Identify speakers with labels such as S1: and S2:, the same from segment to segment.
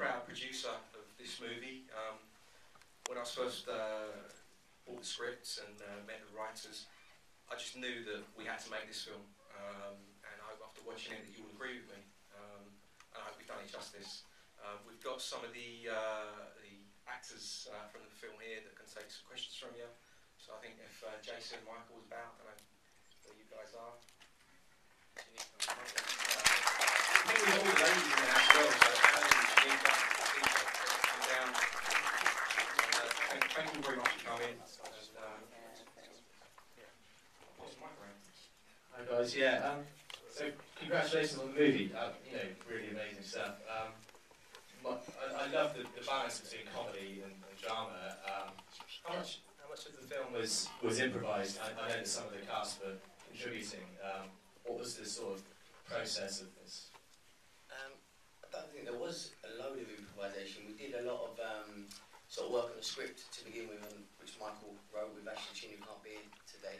S1: proud producer of this movie. When I was first bought the scripts and met the writers, I just knew that we had to make this film, and I hope after watching it that you will agree with me, and I hope we've done it justice. We've got some of the actors from the film here that can take some questions from you, so I think if Jason and Michael was about, I don't know where you guys are. I think we've got all the ladies in there as well, so down. Thank you very much for coming.
S2: Hi guys, yeah. So congratulations on the movie. You know, really amazing stuff. I love the balance between comedy and drama. How much of the film was improvised? I know that some of the cast were contributing. What was the sort of process of this?
S3: I don't think there was a load of improvisation. We did a lot of sort of work on the script to begin with, which Michael wrote with Ashley Chin, who can't be here today.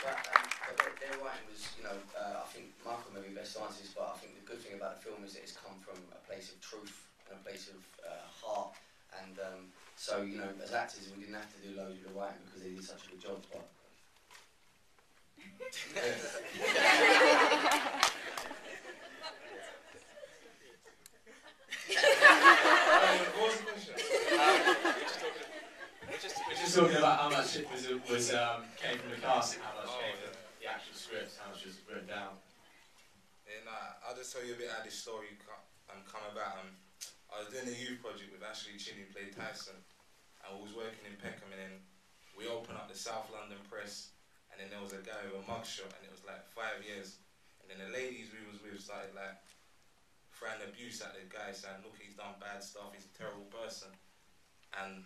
S3: But their writing was, you know, I think Michael maybe best answers, but I think the good thing about the film is that it's come from a place of truth and a place of heart. And so, you know, as actors, we didn't have to do loads of the writing because they did such a good job. But
S2: We're just talking about how much it was came from the cast and how much came from the actual script, how much was written down.
S4: Yeah, nah, I'll just tell you a bit how this story come about. I was doing a youth project with Ashley Chin, who played Tyson, and we was working in Peckham, and then we opened up the South London Press, and then there was a guy with a mugshot, and it was like 5 years, and then the ladies we was with started like throwing abuse at the guy, saying, look, he's done bad stuff, he's a terrible person. And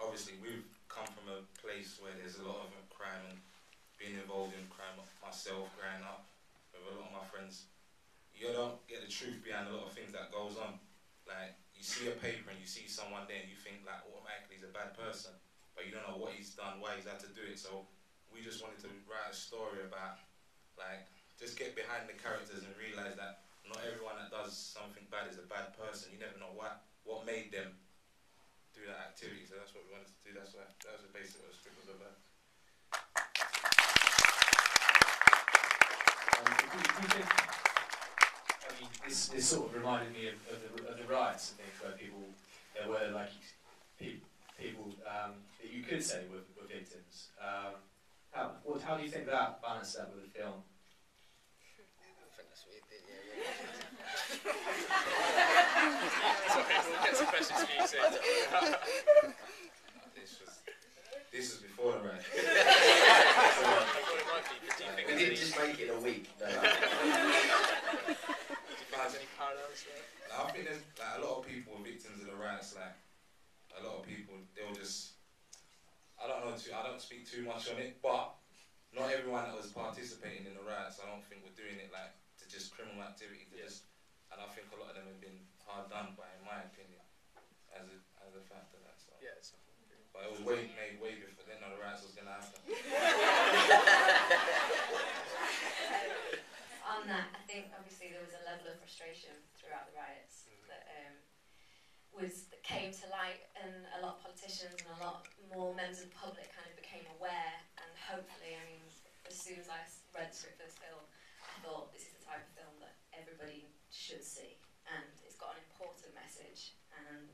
S4: obviously we've come from a place where there's a lot of crime and being involved in crime myself growing up with a lot of my friends. You don't get the truth behind a lot of things that goes on. Like, you see a paper and you see someone there and you think like automatically he's a bad person, but you don't know what he's done, why he's had to do it. So we just wanted to write a story about, like, just get behind the characters and realise that not everyone that does something bad is a bad person. You never know what made them do that activity. So that's what we wanted to do. That was basically what the script was about.
S2: This sort of reminded me of the riots, I think, where there were like people that you could say were victims. How do you think that balanced that with the film?
S3: I think that's what it did, yeah.
S5: Sorry, we'll get some questions for you soon.
S4: This was before the riot.
S3: We didn't just make it a week.
S5: Any parallels there?
S4: I think there's like a lot of people were victims of the riots. Like a lot of people, they'll just, I don't speak too much on it, but not everyone that was participating in the riots, I don't think we're doing it like to just criminal activity. And I think a lot of them have been hard done by, in my opinion, as a fact of that. So.
S5: Yeah,
S4: but it was made way before then. The riots was gonna happen.
S6: On that, I think obviously there was a level of frustration throughout the riots that came to light, and a lot of politicians and a lot more members of the public kind of became aware. And hopefully, I mean, as soon as I read the script for this film, I thought this is the type of film that everybody should see, and it's got an important message. And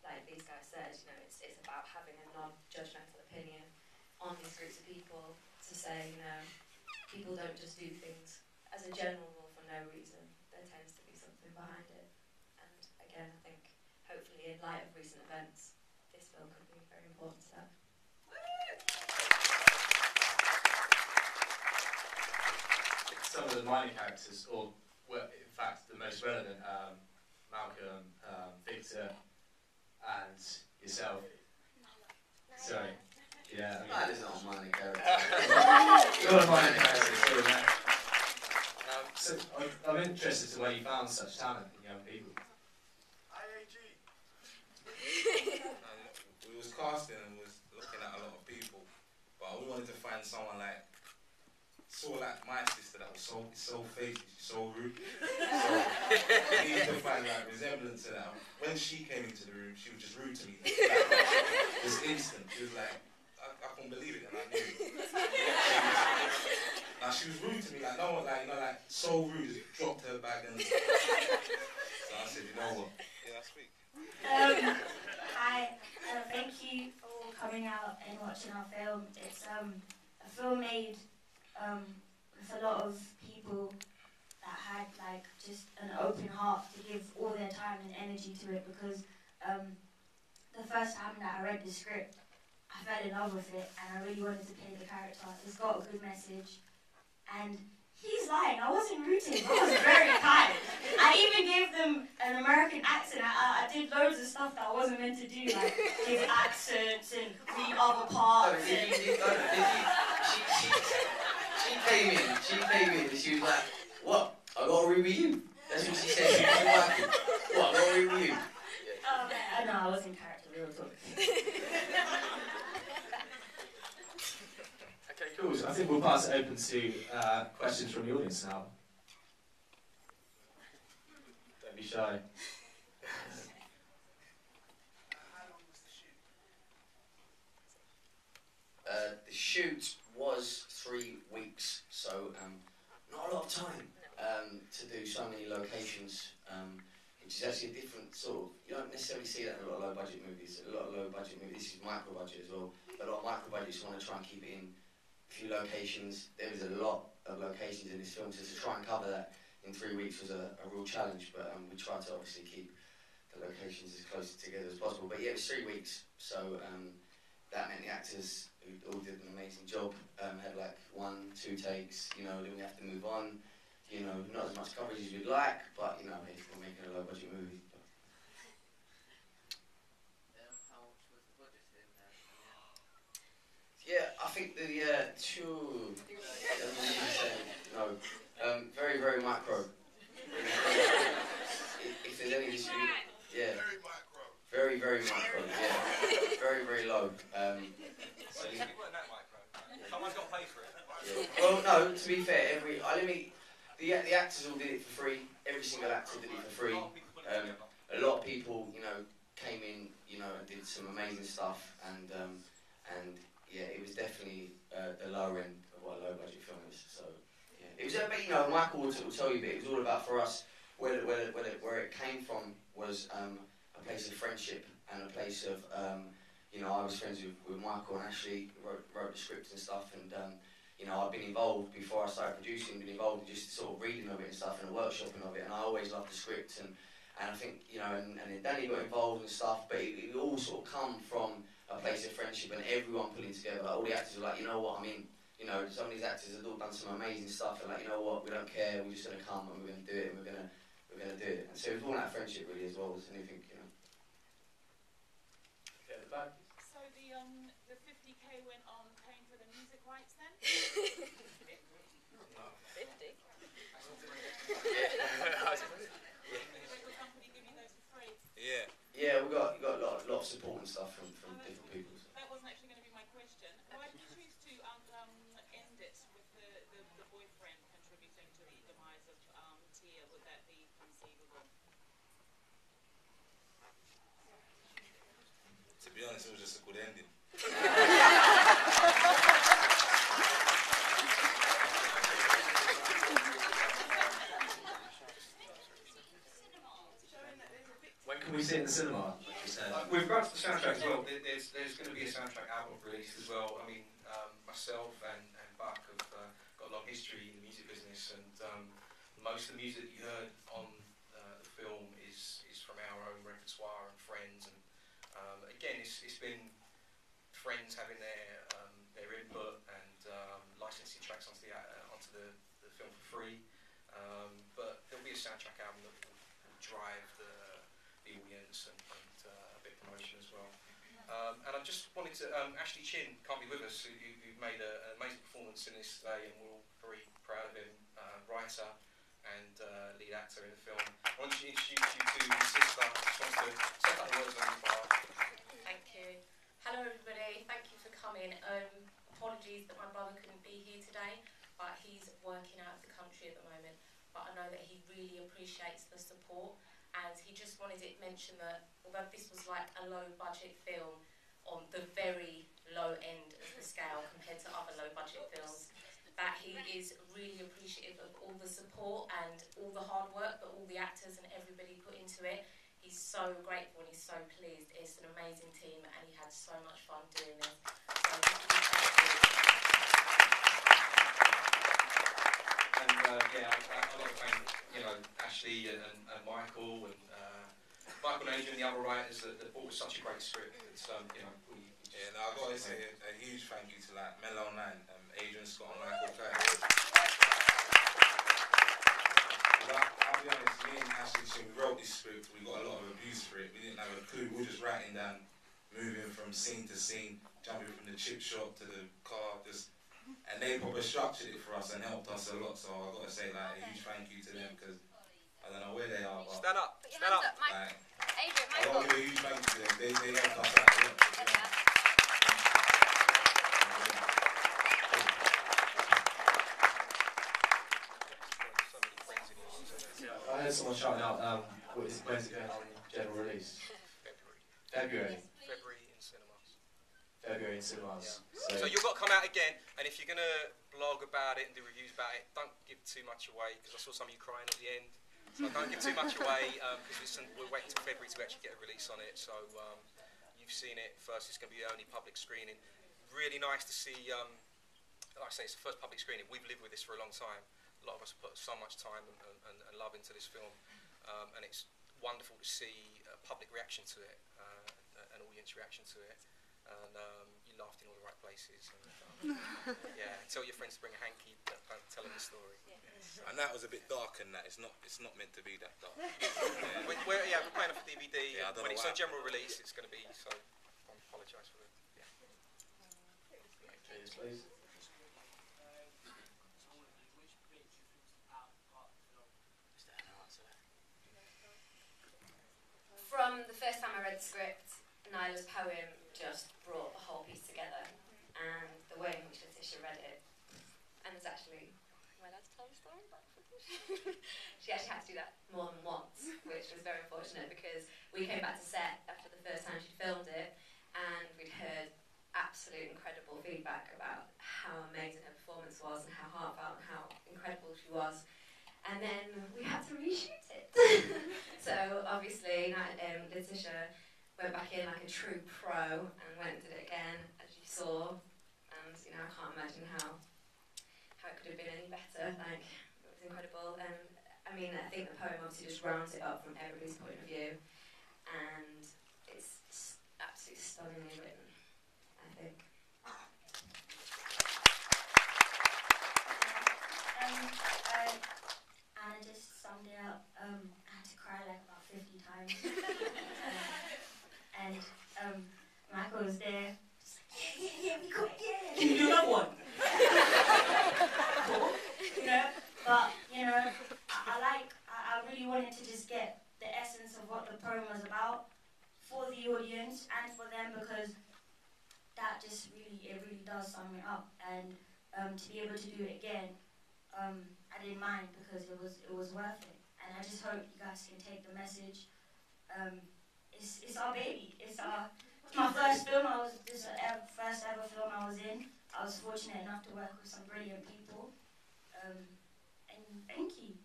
S6: like these guys said, you know, it's about having a non-judgmental opinion on these groups of people to say, you know, people don't just do things as a general rule for no reason. There tends to be something behind it. And again, I think hopefully in light of recent events, this film could be very important to that.
S2: Some of the minor characters, or were in fact the most relevant, Malcolm, Victor, and yourself. Sorry. Yeah.
S3: That is not a minor character.
S2: You're a minor character, still there. So I'm interested to where you found such talent in young people.
S4: IAG. We was casting and was looking at a lot of people, but we wanted to find someone like saw like my sister that was so fake, she's so rude. So I needed to find like resemblance to that. When she came into the room, she was just rude to me. Like, just instant. She was like, I couldn't believe it, and I knew it. She was rude to me, like no one, like like so rude. Just dropped her bag and. So I said, you know what? Yeah, I speak.
S7: Hi, thank you for coming out and watching our film. It's a film made with a lot of people that had like just an open heart to give all their time and energy to it, because the first time that I read the script, I fell in love with it and I really wanted to play the character. It's got a good message, and he's lying, I wasn't rude to him, I was very kind. I even gave them an American accent. I did loads of stuff that I wasn't meant to do, like give accents and read other parts.
S3: She came in and she was like, what? I got a room with you. That's what she said. She was working. What? I got a room with you.
S7: Oh man, no, I was in character, we were talking.
S2: Okay, cool. So I think we'll pass it open to questions from the audience now. Don't be shy.
S3: The shoot was 3 weeks, so not a lot of time to do so many locations, which is actually a different sort of, you don't necessarily see that in a lot of low budget movies. A lot of low budget movies, this is micro budget as well, a lot of micro budgets want to try and keep it in a few locations. There was a lot of locations in this film, so to try and cover that in 3 weeks was a real challenge, but we tried to obviously keep the locations as close together as possible. But yeah, it was 3 weeks, so that meant the actors who all did an amazing job had like 1, 2 takes, you know, then we have to move on, you know, not as much coverage as we'd like, but you know, hey, we're making a low budget movie.
S8: How much was the budget in there?
S3: Yeah, I think the no, very, very micro. If there's any dispute, yeah. Very, very micro, yeah. Very, very low.
S1: So you weren't that micro. Someone's got to pay for it.
S3: Yeah. Well, no, to be fair, the actors all did it for free. Every single actor did it for free. A lot of people, you know, came in, you know, and did some amazing stuff, and yeah, it was definitely the lower end of what a low budget film is. So yeah, it was a bit, you know, Michael will tell you, but it was all about, for us, where it came from was a place of friendship and a place of, you know, I was friends with Michael and Ashley, wrote the script and stuff, and you know, I've been involved before I started producing, been involved in just sort of reading of it and stuff, and the workshopping of it, and I always loved the script, and I think, you know, and then Danny got involved and stuff, but it all sort of come from a place of friendship and everyone pulling together. Like, all the actors were like, you know what, I mean, you know, some of these actors have all done some amazing stuff, and like, you know what, we don't care, we're just going to come and we're going to do it, and we're going to do it. And so it was all that friendship really as well as anything, you know.
S2: Okay, at the back.
S9: So the 50k went on paying for the music rights then?
S5: 50?
S9: The company give you those for free?
S4: Yeah.
S3: Yeah, we got a lot of support and stuff from different people. So.
S9: That wasn't actually going to be my question. Why did you choose to end it with the boyfriend contributing to the demise of Tia? Would that be conceivable?
S4: To be honest, it was just a good ending.
S2: When can we see it in the cinema? Like you said.
S1: With regards to the soundtrack as well, there's going to be a soundtrack album released as well. I mean, myself and Buck have got a long history in the music business, and most of the music that you heard on the film is from our own repertoire and friends. And again, it's been friends having their input and licensing tracks onto the film for free. But there'll be a soundtrack album that will drive the audience and a bit of promotion as well. And I just wanted to, Ashley Chin can't be with us, who made an amazing performance in this today, and we're all very proud of him, writer and lead actor in the film. I want to introduce you to his sister. Just wants to say a couple of words on his behalf.
S10: Thank you. Hello everybody, thank you for coming. Apologies that my brother couldn't be here today. but he's working out of the country at the moment. But I know that he really appreciates the support, and he just wanted it mentioned that although this was like a low budget film on the very low end of the scale compared to other low budget films, that he is really appreciative of all the support and all the hard work that all the actors and everybody put into it. He's so grateful and he's so pleased. It's an amazing team and he had so much fun doing this. So just a big thank you.
S1: And yeah, I'd like to thank, you know, Ashley and Michael and Michael and Adrian, the other writers that brought us such a great script. It's you know,
S4: yeah, no, I've got to say a huge thank you to like Mellow 9, Adrian Scott and Michael Curtis. I'll be honest, me and Ashley, when we wrote this script, we got a lot of abuse for it. We didn't have a clue. We were just writing down, moving from scene to scene, jumping from the chip shop to the car, and they probably structured it for us and helped us a lot. So I've got to say like a huge thank you to them, because I don't know where they are, but
S5: stand up, stand up.
S4: Like,
S6: Adrian,
S4: I
S6: Michael.
S4: want to give a huge thank you to them. They helped us out a lot.
S2: I heard someone shouting out, when's it going on general release? February.
S1: February in cinemas.
S2: February in cinemas.
S1: Yeah. So you've got to come out again, and if you're going to blog about it and do reviews about it, don't give too much away, because I saw some of you crying at the end. So don't give too much away, because we're waiting till February to actually get a release on it. So you've seen it first, it's going to be the only public screening. Really nice to see, like I say, it's the first public screening. We've lived with this for a long time. A lot of us put so much time and love into this film, and it's wonderful to see public reaction to it and audience reaction to it. And you laughed in all the right places. And, yeah, tell your friends to bring a hanky, tell them the story.
S6: Yeah.
S4: And that was a bit dark, and that it's not meant to be that dark.
S1: Yeah. We're playing it for DVD.
S4: Yeah, I don't
S1: when
S4: know
S1: it's
S4: why.
S1: on general release, it's going to be. So I apologise for it. Yeah.
S2: Please.
S6: From the first time I read the script, Nyla's poem just brought the whole piece together, and the way in which Letitia read it, and there's actually, am I allowed to tell the story about she actually had to do that more than once, which was very unfortunate, because we came back to set after the first time she filmed it, and we'd heard absolute incredible feedback about how amazing her performance was and how heartfelt and how incredible she was. And then we had to reshoot it. So obviously, Letitia went back in like a true pro and went and did it again, as you saw. And you know, I can't imagine how it could have been any better. Like, it was incredible. And I mean, I think the poem obviously just rounds it up from everybody's point of view, and it's absolutely stunningly written, I think.
S7: Anna just summed it up. I had to cry like about 50 times. And Michael was there, just like, yeah, we got it, yeah. Can you do another one? Cool. You know, but, you know, I really wanted to just get the essence of what the poem was about for the audience and for them, because that just really does sum it up. And to be able to do it again, I didn't mind, because it was worth it. And I just hope you guys can take the message. It's our baby. It's my first film. This is the first ever film I was in. I was fortunate enough to work with some brilliant people. And thank you.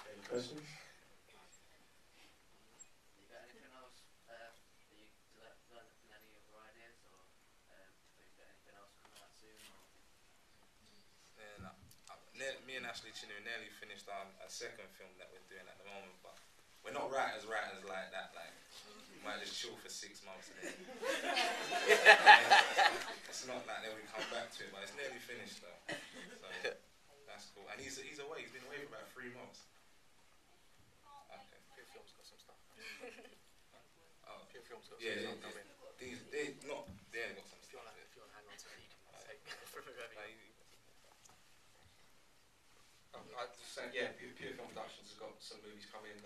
S2: Any questions?
S4: Me and Ashley Chinnery nearly finished our second film that we're doing at the moment, but we're not writers like that. Like, we might just chill for 6 months and then it's not like then we come back to it, but it's nearly finished though. So that's cool. And he's away. He's been away for about 3 months. Okay.
S1: Pure Film's got some stuff. Pure Film's got some
S4: Yeah,
S1: stuff coming.
S4: they got some stuff.
S5: If you want to hang on to it, you can take from whoever you want.
S1: I'd say, yeah, Pure Film Productions has got some movies coming.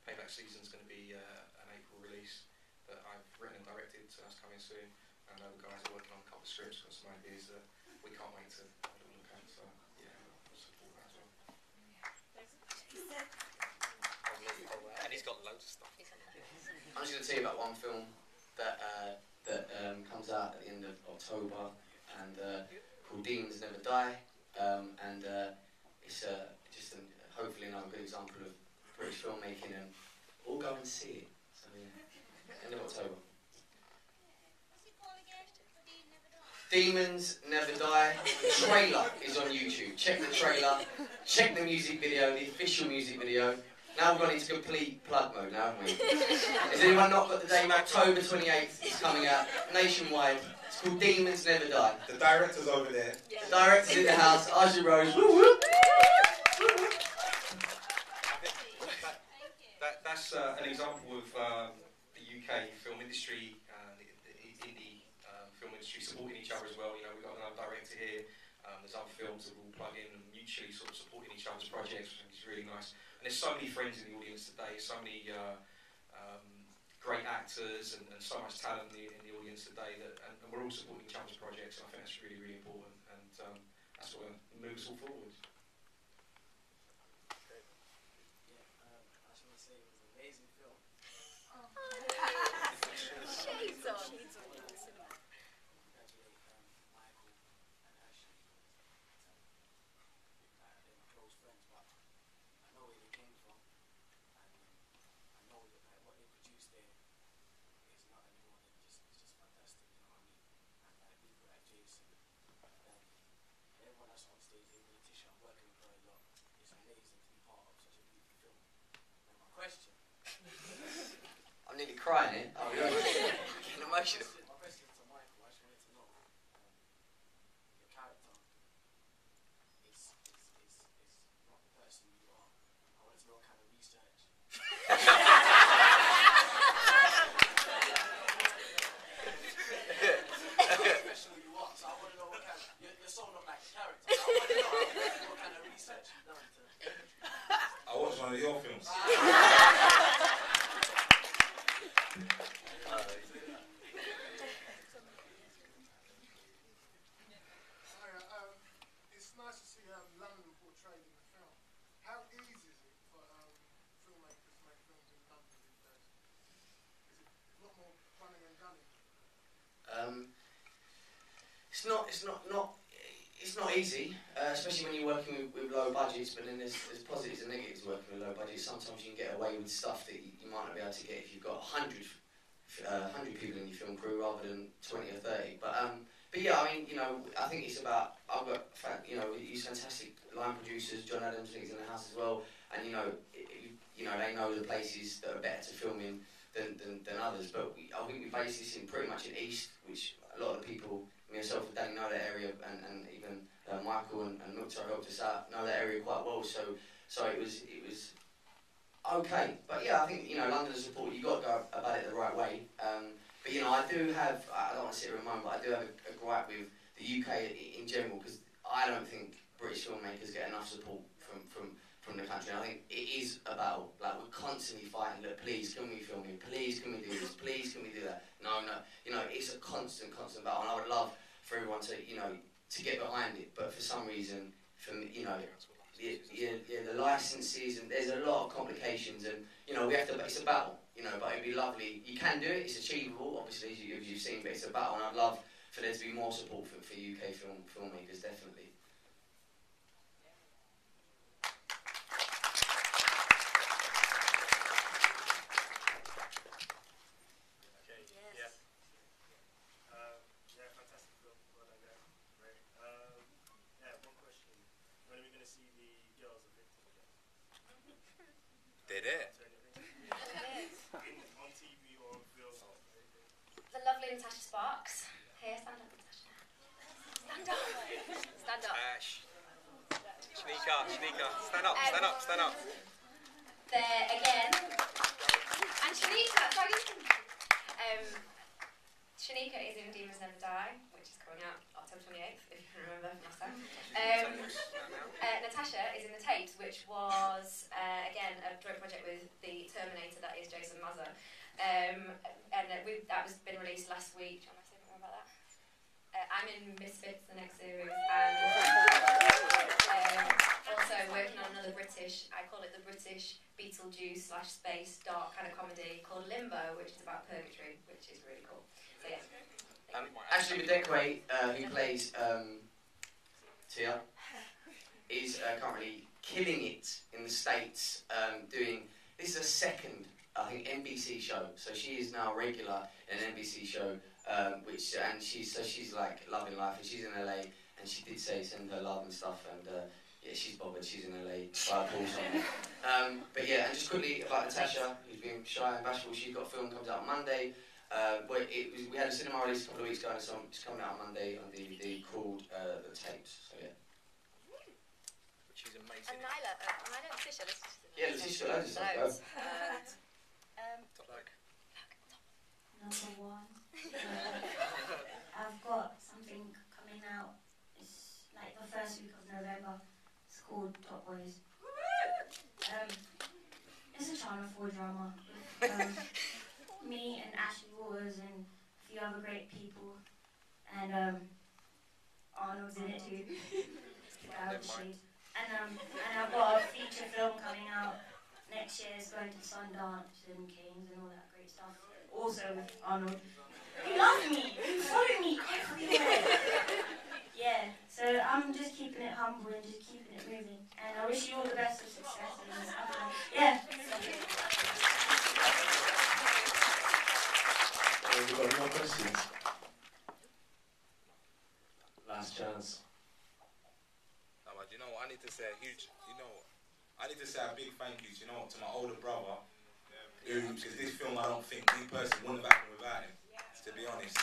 S1: Payback Season's going to be an April release. that I've written and directed, so that's coming soon. And the guys are working on a couple of scripts, got some ideas that we can't wait to have a look at. So yeah, we'll support that as well.
S5: And he's got loads of stuff.
S3: I'm just going to tell you about one film that comes out at the end of October, and called Demons Never Die, and it's just hopefully another good example of British filmmaking, and all go and see it. So yeah, end of October. Demons Never Die. The trailer is on YouTube. Check the trailer. Check the music video, the official music video. Now we've gone into complete plug mode now, haven't we? Has anyone not got the date? October 28th, it's coming out nationwide. It's called Demons Never Die.
S4: The director's over there.
S3: The director's in the house, Archie Rose. Woo woo!
S1: That's an example of the UK film industry, the indie film industry supporting each other as well. You know, we've got another director here. There's other films that will plug in and mutually sort of supporting each other's projects, which is really nice. And there's so many friends in the audience today, so many great actors and so much talent in the audience today, that, and we're all supporting each other's projects, and I think that's really, really important, and that's what moves us all forward.
S8: I just want to say it was an amazing film.
S6: Shades on.
S3: I'm nearly crying here. I'll be honest. Getting emotional.
S8: My question to Michael, I just wanted to know, your character is not the person you are. I wanted to know what kind of research. Professional you are, so I want to know what kind of, you're so not like the character. So I want to know what kind of research you've done to.
S4: I watched one of your films.
S11: It's nice to see London portrayed in the film. How easy is it for filmmakers to make films in London these days? Is it a lot more running and gunning?
S3: It's not easy, especially when you're working with low budgets. But then there's positives and negatives working with low budgets. Sometimes you can get away with stuff that you might not be able to get if you've got 100 people in your film crew rather than 20 or 30. But yeah, I mean, you know, I think it's about, I've got, you know, these fantastic line producers. John Adams is in the house as well, and you know, they know the places that are better to film in than others. But I think we base this in pretty much in East, which a lot of the people, myself and Danny, know that area, and even Michael and Mukhtar helped us out, know that area quite well. So it was okay. But yeah, I think, you know, London support, you got to go about it the right way. But you know, I don't want to sit here and moan, but I do have a gripe with the UK in general, because I don't think British filmmakers get enough support from the country. And I think it is a battle. Like, we're constantly fighting, look, please, can we film here? Please, can we do this? Please, can we do that? No. You know, it's a constant battle, and I would love for everyone to, you know, to get behind it. But for some reason, you know, the licenses, and there's a lot of complications, and you know, it's a battle, you know, but it'd be lovely. You can do it, it's achievable, obviously, as you've seen, but it's a battle, and I'd love for there to be more support for UK filmmakers, definitely.
S5: Did it?
S11: On TV or on film?
S6: The lovely Natasha Sparks. Here, stand up, Natasha. Stand up. Stand up.
S5: Ash. Shanika. Stand up.
S6: There again. And Shanika, Shanika is in Demons Never Die, which is coming out October 28th, if you can remember from last time. Natasha is in The Tapes, which was, again, a joint project with the Terminator, that is Jason Muzzer. And and that was been released last week. Do you want to say something about that? I'm in Misfits, the next series, and also working on another British, I call it the British Beetlejuice / space dark kind of comedy called Limbo, which is about purgatory, which is really cool. So yeah.
S3: Ashley Badekwe, who plays Tia, is currently killing it in the States, doing, this is a second, I think, NBC show, so she is now regular in an NBC show, she's like loving life, and she's in LA, and she did say send her love and stuff, and yeah, she's bothered, she's in LA, by Paul somewhere. But yeah, and just quickly about Natasha, who's being shy and bashful, she's got a film, comes out on Monday. We had a cinema release a couple of weeks ago, and it's coming out on Monday on DVD called The Tapes, so yeah.
S5: Which is amazing.
S6: And Nyla and Letitia,
S3: Yeah, Letitia's got loads of stuff,
S5: Top like.
S7: Number one. I've got something coming out. It's like the first week of November. It's called Top Boys. It's a Channel 4 drama. Me and Ashley Waters and a few other great people. And Arnold's in it too. And I've got a feature film coming out next year. It's going to Sundance and Cannes and all that great stuff. Also with Arnold. You love me! You follow me everywhere! Yeah, so I'm just keeping it humble and just keeping it moving. And I wish you all the best of success and stuff. Yeah.
S2: We've got more questions. Last chance.
S4: No, but you know what? I need to say a huge, I need to say a big thank you, to my older brother, because this film, I don't think, me personally, wouldn't have happened without him, to be honest.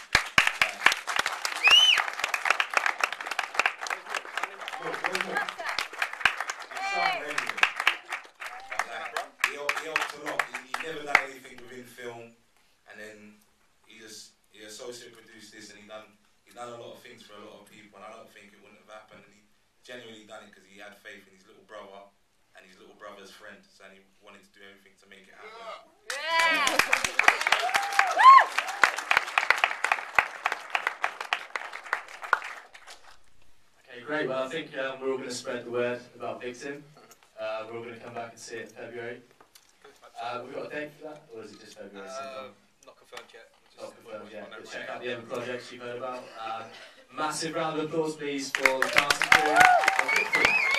S4: He helped a lot. He never done anything within film, and then he associate produced this, and he done a lot of things for a lot of people, and I don't think it wouldn't have happened. And he genuinely done it because he had faith in his little brother and his little brother's friend, so he wanted to do everything to make it happen.
S2: Okay, great. Well, I think we're all going to spread the word about Victim. We're all going to come back and see it in February. We've got a date for that, or is it just February?
S5: Not confirmed yet.
S2: Not confirmed yet. But check out the other projects you've heard about. Massive round of applause, please, for the casting crew of Victim.